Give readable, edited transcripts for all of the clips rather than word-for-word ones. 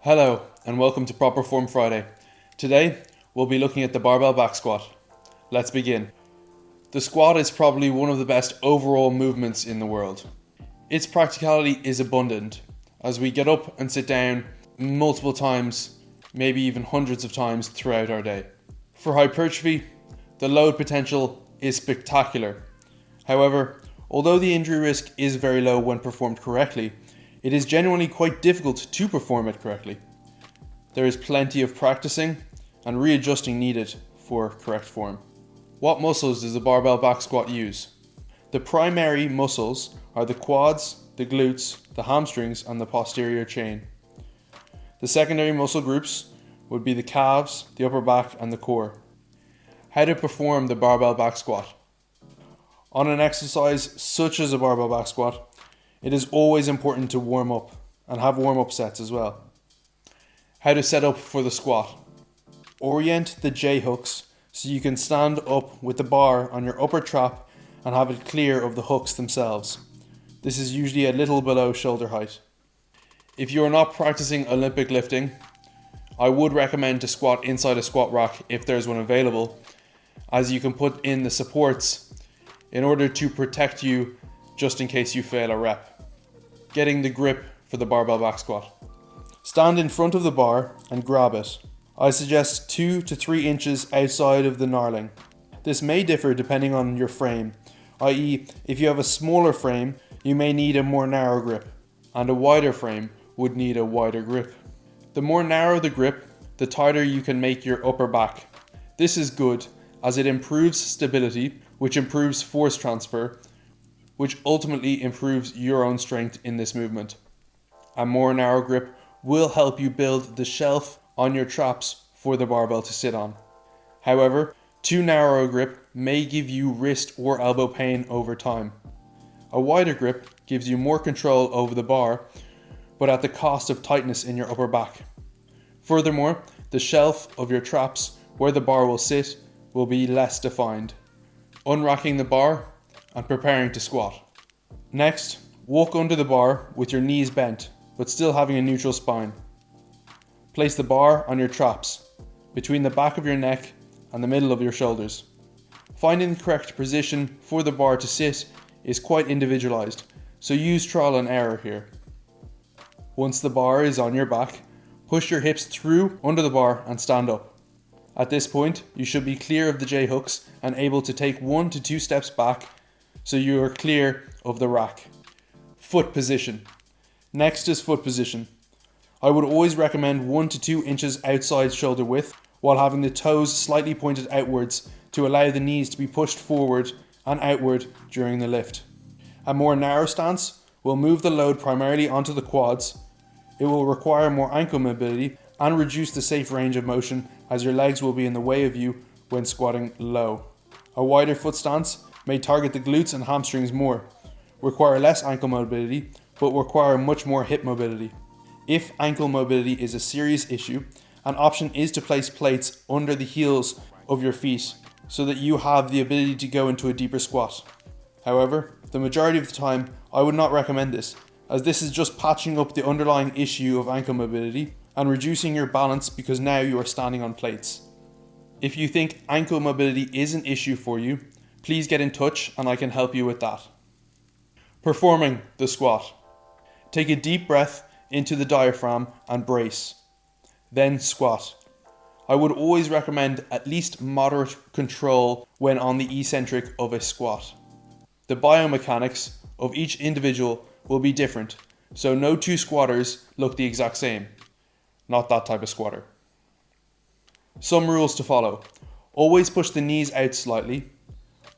Hello and welcome to Proper Form Friday. Today we'll be looking at the barbell back squat. Let's begin. The squat is probably one of the best overall movements in the world. Its practicality is abundant as we get up and sit down multiple times, maybe even hundreds of times throughout our day. For hypertrophy, the load potential is spectacular. However, although the injury risk is very low when performed correctly, it is genuinely quite difficult to perform it correctly. There is plenty of practicing and readjusting needed for correct form. What muscles does the barbell back squat use? The primary muscles are the quads, the glutes, the hamstrings, and the posterior chain. The secondary muscle groups would be the calves, the upper back, and the core. How to perform the barbell back squat? On an exercise such as a barbell back squat, it is always important to warm up and have warm-up sets as well. How to set up for the squat. Orient the J-hooks so you can stand up with the bar on your upper trap and have it clear of the hooks themselves. This is usually a little below shoulder height. If you are not practicing Olympic lifting, I would recommend to squat inside a squat rack if there's one available, as you can put in the supports in order to protect you just in case you fail a rep. Getting the grip for the barbell back squat. Stand in front of the bar and grab it. I suggest 2 to 3 inches outside of the knurling. This may differ depending on your frame, i.e. if you have a smaller frame, you may need a more narrow grip, and a wider frame would need a wider grip. The more narrow the grip, the tighter you can make your upper back. This is good as it improves stability, which improves force transfer, which ultimately improves your own strength in this movement. A more narrow grip will help you build the shelf on your traps for the barbell to sit on. However, too narrow a grip may give you wrist or elbow pain over time. A wider grip gives you more control over the bar, but at the cost of tightness in your upper back. Furthermore, the shelf of your traps where the bar will sit will be less defined. Unracking the bar and preparing to squat. Next, walk under the bar with your knees bent, but still having a neutral spine. Place the bar on your traps, between the back of your neck and the middle of your shoulders. Finding the correct position for the bar to sit is quite individualized, so use trial and error here. Once the bar is on your back, push your hips through under the bar and stand up. At this point, you should be clear of the J-hooks and able to take 1 to 2 steps back so you are clear of the rack. Foot position. Next is foot position. I would always recommend 1 to 2 inches outside shoulder width while having the toes slightly pointed outwards to allow the knees to be pushed forward and outward during the lift. A more narrow stance will move the load primarily onto the quads. It will require more ankle mobility and reduce the safe range of motion as your legs will be in the way of you when squatting low. A wider foot stance may target the glutes and hamstrings more, require less ankle mobility, but require much more hip mobility. If ankle mobility is a serious issue, an option is to place plates under the heels of your feet so that you have the ability to go into a deeper squat. However, the majority of the time, I would not recommend this, as this is just patching up the underlying issue of ankle mobility and reducing your balance because now you are standing on plates. If you think ankle mobility is an issue for you, please get in touch and I can help you with that. Performing the squat. Take a deep breath into the diaphragm and brace. Then squat. I would always recommend at least moderate control when on the eccentric of a squat. The biomechanics of each individual will be different, so no 2 squatters look the exact same. Not that type of squatter. Some rules to follow. Always push the knees out slightly.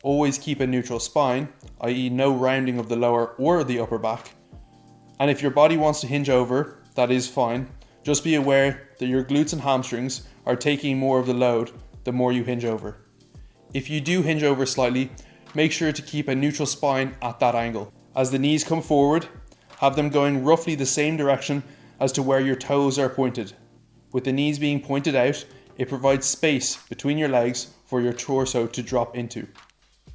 Always keep a neutral spine, i.e. no rounding of the lower or the upper back. And if your body wants to hinge over, that is fine. Just be aware that your glutes and hamstrings are taking more of the load the more you hinge over. If you do hinge over slightly, make sure to keep a neutral spine at that angle. As the knees come forward, have them going roughly the same direction as to where your toes are pointed. With the knees being pointed out, it provides space between your legs for your torso to drop into.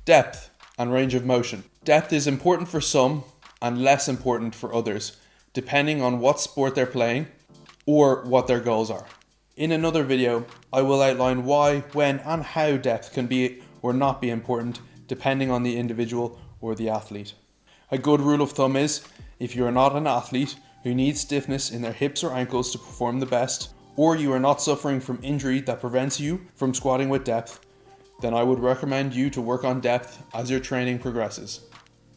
Depth and range of motion. Depth is important for some and less important for others, depending on what sport they're playing or what their goals are. In another video, I will outline why, when, and how depth can be or not be important depending on the individual or the athlete. A good rule of thumb is, if you are not an athlete who needs stiffness in their hips or ankles to perform the best, or you are not suffering from injury that prevents you from squatting with depth, then I would recommend you to work on depth as your training progresses.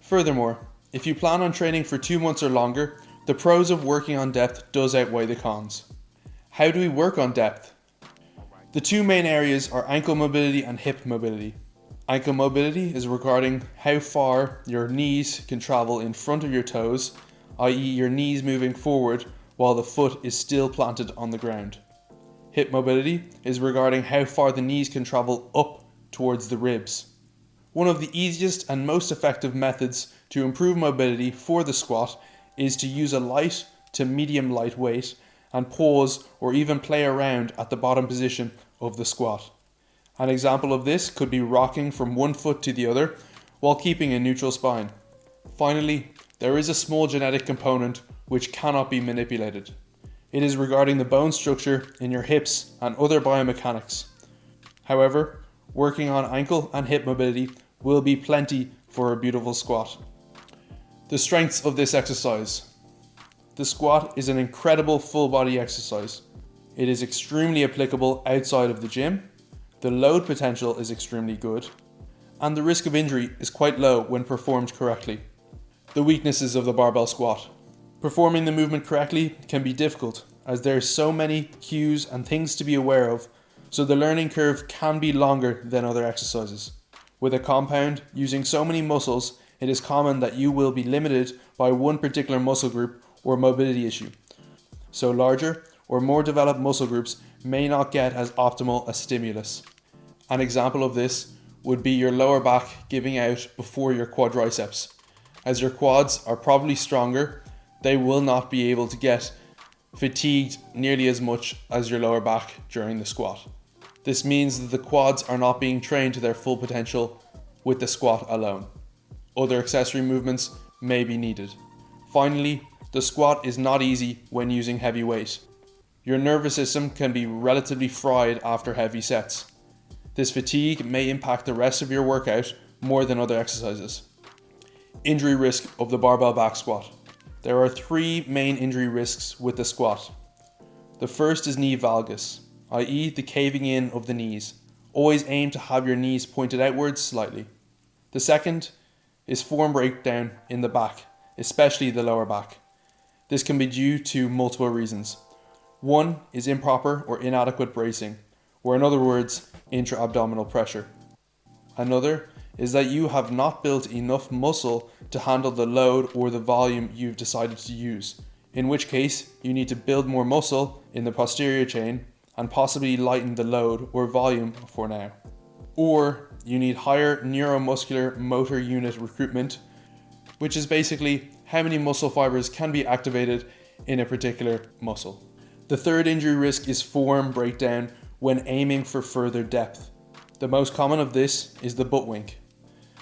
Furthermore, if you plan on training for 2 months or longer, the pros of working on depth does outweigh the cons. How do we work on depth? The two main areas are ankle mobility and hip mobility. Ankle mobility is regarding how far your knees can travel in front of your toes, i.e. your knees moving forward while the foot is still planted on the ground. Hip mobility is regarding how far the knees can travel up towards the ribs. One of the easiest and most effective methods to improve mobility for the squat is to use a light to medium light weight and pause or even play around at the bottom position of the squat. An example of this could be rocking from one foot to the other while keeping a neutral spine. Finally, there is a small genetic component which cannot be manipulated. It is regarding the bone structure in your hips and other biomechanics. However, working on ankle and hip mobility will be plenty for a beautiful squat. The strengths of this exercise. The squat is an incredible full body exercise. It is extremely applicable outside of the gym, the load potential is extremely good, and the risk of injury is quite low when performed correctly. The weaknesses of the barbell squat. Performing the movement correctly can be difficult as there are so many cues and things to be aware of, so the learning curve can be longer than other exercises. With a compound using so many muscles, it is common that you will be limited by one particular muscle group or mobility issue. So larger or more developed muscle groups may not get as optimal a stimulus. An example of this would be your lower back giving out before your quadriceps. As your quads are probably stronger, they will not be able to get fatigued nearly as much as your lower back during the squat. This means that the quads are not being trained to their full potential with the squat alone. Other accessory movements may be needed. Finally, the squat is not easy when using heavy weight. Your nervous system can be relatively fried after heavy sets. This fatigue may impact the rest of your workout more than other exercises. Injury risk of the barbell back squat. There are 3 main injury risks with the squat. The first is knee valgus, i.e. the caving in of the knees. Always aim to have your knees pointed outwards slightly. The second is form breakdown in the back, especially the lower back. This can be due to multiple reasons. One is improper or inadequate bracing, or in other words, intra-abdominal pressure. Another is that you have not built enough muscle to handle the load or the volume you've decided to use, in which case you need to build more muscle in the posterior chain and possibly lighten the load or volume for now. Or you need higher neuromuscular motor unit recruitment, which is basically how many muscle fibers can be activated in a particular muscle. The third injury risk is form breakdown when aiming for further depth. The most common of this is the butt wink.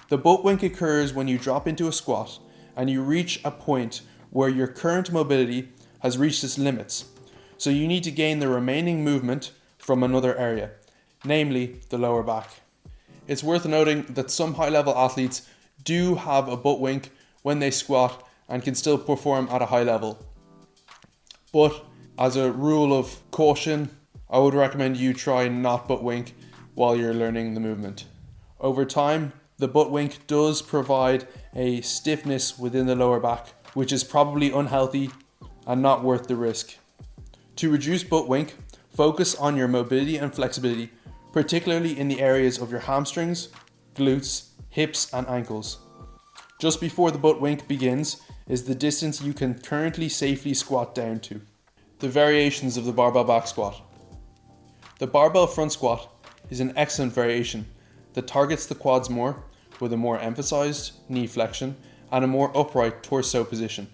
The butt wink occurs when you drop into a squat and you reach a point where your current mobility has reached its limits. So you need to gain the remaining movement from another area, namely the lower back. It's worth noting that some high-level athletes do have a butt wink when they squat and can still perform at a high level. But as a rule of caution, I would recommend you try not butt wink while you're learning the movement. Over time, the butt wink does provide a stiffness within the lower back, which is probably unhealthy and not worth the risk. To reduce butt wink, focus on your mobility and flexibility, particularly in the areas of your hamstrings, glutes, hips, and ankles. Just before the butt wink begins is the distance you can currently safely squat down to. The variations of the barbell back squat. The barbell front squat is an excellent variation that targets the quads more with a more emphasized knee flexion and a more upright torso position.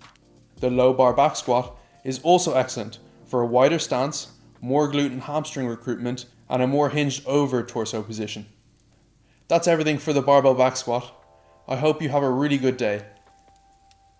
The low bar back squat is also excellent for a wider stance, more glute and hamstring recruitment, and a more hinged over torso position. That's everything for the barbell back squat. I hope you have a really good day.